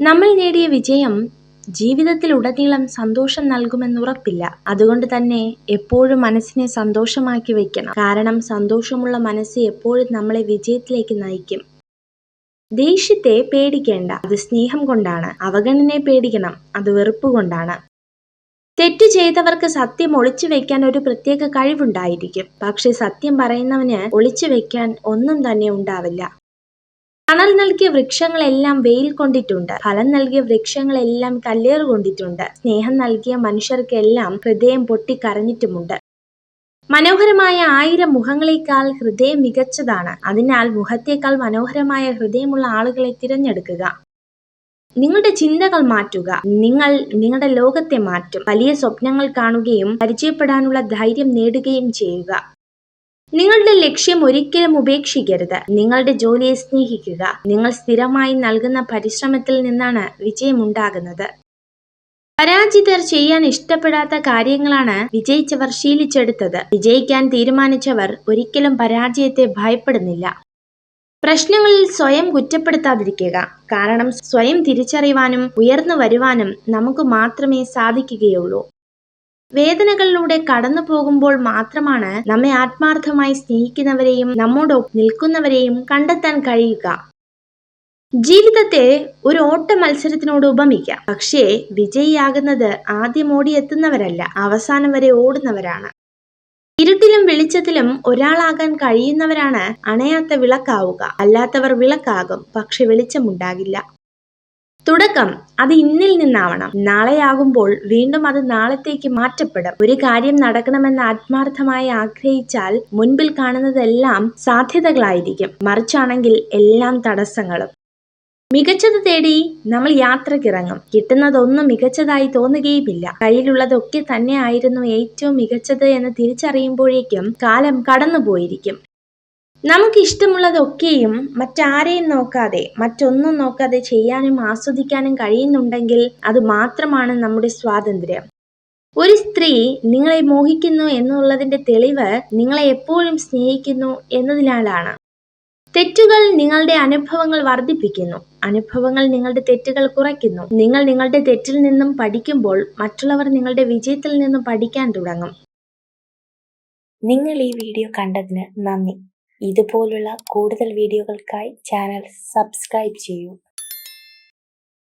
നമ്മൾ നേടിയ വിജയം ജീവിതത്തിലുടനീളം സന്തോഷം നൽകുമെന്നുറപ്പില്ല. അതുകൊണ്ട് തന്നെ എപ്പോഴും മനസ്സിനെ സന്തോഷമാക്കി വെക്കണം. കാരണം സന്തോഷമുള്ള മനസ്സ് എപ്പോഴും നമ്മളെ വിജയത്തിലേക്ക് നയിക്കും. ദേഷ്യത്തെ പേടിക്കേണ്ട, അത് സ്നേഹം കൊണ്ടാണ്. അവഗണനയെ പേടിക്കണം, അത് വെറുപ്പ് കൊണ്ടാണ്. തെറ്റ് ചെയ്തവർക്ക് സത്യം ഒളിച്ചു വെക്കാൻ ഒരു പ്രത്യേക കഴിവുണ്ടായിരിക്കും. പക്ഷെ സത്യം പറയുന്നവന് ഒളിച്ചു വെക്കാൻ ഒന്നും തന്നെ ഉണ്ടാവില്ല. തണൽ നൽകിയ വൃക്ഷങ്ങളെല്ലാം വെയിൽ കൊണ്ടിട്ടുണ്ട്. ഫലം നൽകിയ വൃക്ഷങ്ങളെല്ലാം കല്ലേറ് കൊണ്ടിട്ടുണ്ട്. സ്നേഹം നൽകിയ മനുഷ്യർക്കെല്ലാം ഹൃദയം പൊട്ടിക്കരഞ്ഞിട്ടുമുണ്ട്. മനോഹരമായ 1000 മുഖങ്ങളെക്കാൾ ഹൃദയം മികച്ചതാണ്. അതിനാൽ മുഖത്തേക്കാൾ മനോഹരമായ ഹൃദയമുള്ള ആളുകളെ തിരഞ്ഞെടുക്കുക. നിങ്ങളുടെ ചിന്തകൾ മാറ്റുക. നിങ്ങൾ നിങ്ങളുടെ ലോകത്തെ മാറ്റും. വലിയ സ്വപ്നങ്ങൾ കാണുകയും പരിചയപ്പെടാനുള്ള ധൈര്യം നേടുകയും ചെയ്യുക. നിങ്ങളുടെ ലക്ഷ്യം ഒരിക്കലും ഉപേക്ഷിക്കരുത്. നിങ്ങളുടെ ജോലിയെ സ്നേഹിക്കുക. നിങ്ങൾ സ്ഥിരമായി നൽകുന്ന പരിശ്രമത്തിൽ നിന്നാണ് വിജയമുണ്ടാകുന്നത്. പരാജിതർ ചെയ്യാൻ ഇഷ്ടപ്പെടാത്ത കാര്യങ്ങളാണ് വിജയിച്ചവർ ശീലിച്ചെടുത്തത്. വിജയിക്കാൻ തീരുമാനിച്ചവർ ഒരിക്കലും പരാജയത്തെ ഭയപ്പെടുന്നില്ല. പ്രശ്നങ്ങളിൽ സ്വയം കുറ്റപ്പെടുത്താതിരിക്കുക. കാരണം സ്വയം തിരിച്ചറിയുവാനും ഉയർന്നു വരുവാനും നമുക്ക് മാത്രമേ സാധിക്കുകയുള്ളൂ. വേദനകളിലൂടെ കടന്നു പോകുമ്പോൾ മാത്രമാണ് നമ്മെ ആത്മാർത്ഥമായി സ്നേഹിക്കുന്നവരെയും നമ്മോടൊപ്പം നിൽക്കുന്നവരെയും കണ്ടെത്താൻ കഴിയുക. ജീവിതത്തെ ഒരു ഓട്ട മത്സരത്തിനോട് ഉപമിക്കാം. പക്ഷേ വിജയിയാകുന്നത് ആദ്യം ഓടിയെത്തുന്നവരല്ല, അവസാനം വരെ ഓടുന്നവരാണ്. ഇരുട്ടിലും വെളിച്ചത്തിലും ഒരാളാകാൻ കഴിയുന്നവരാണ് അണയാത്ത വിളക്കാവുക. അല്ലാത്തവർ വിളക്കാകും, പക്ഷെ വെളിച്ചമുണ്ടാകില്ല. തുടക്കം അത് ഇന്നിൽ നിന്നാവണം. നാളെയാകുമ്പോൾ വീണ്ടും അത് നാളത്തേക്ക് മാറ്റപ്പെടും. ഒരു കാര്യം നടക്കണമെന്ന് ആത്മാർത്ഥമായി ആഗ്രഹിച്ചാൽ മുൻപിൽ കാണുന്നതെല്ലാം സാധ്യതകളായിരിക്കും. മറിച്ചാണെങ്കിൽ എല്ലാം തടസ്സങ്ങളും. മികച്ചത് തേടി നമ്മൾ യാത്രക്കിറങ്ങും. കിട്ടുന്നതൊന്നും മികച്ചതായി തോന്നുകയുമില്ല. കയ്യിലുള്ളതൊക്കെ തന്നെ ആയിരുന്നു ഏറ്റവും മികച്ചത് എന്ന് തിരിച്ചറിയുമ്പോഴേക്കും കാലം കടന്നുപോയിരിക്കും. നമുക്കിഷ്ടമുള്ളതൊക്കെയും മറ്റാരെയും നോക്കാതെ, മറ്റൊന്നും നോക്കാതെ ചെയ്യാനും ആസ്വദിക്കാനും കഴിയുന്നുണ്ടെങ്കിൽ അത് മാത്രമാണ് നമ്മുടെ സ്വാതന്ത്ര്യം. ഒരു സ്ത്രീ നിങ്ങളെ മോഹിക്കുന്നു എന്നുള്ളതിന്റെ തെളിവ് നിങ്ങളെ എപ്പോഴും സ്നേഹിക്കുന്നു എന്നതിനാലാണ്. തെറ്റുകൾ നിങ്ങളുടെ അനുഭവങ്ങൾ വർദ്ധിപ്പിക്കുന്നു. അനുഭവങ്ങൾ നിങ്ങളുടെ തെറ്റുകൾ കുറയ്ക്കുന്നു. നിങ്ങൾ നിങ്ങളുടെ തെറ്റിൽ നിന്നും പഠിക്കുമ്പോൾ മറ്റുള്ളവർ നിങ്ങളുടെ വിജയത്തിൽ നിന്നും പഠിക്കാൻ തുടങ്ങും. നിങ്ങൾ ഈ വീഡിയോ കണ്ടതിന് നന്ദി. ഇതുപോലുള്ള കൂടുതൽ വീഡിയോകൾക്കായി ചാനൽ സബ്സ്ക്രൈബ് ചെയ്യൂ.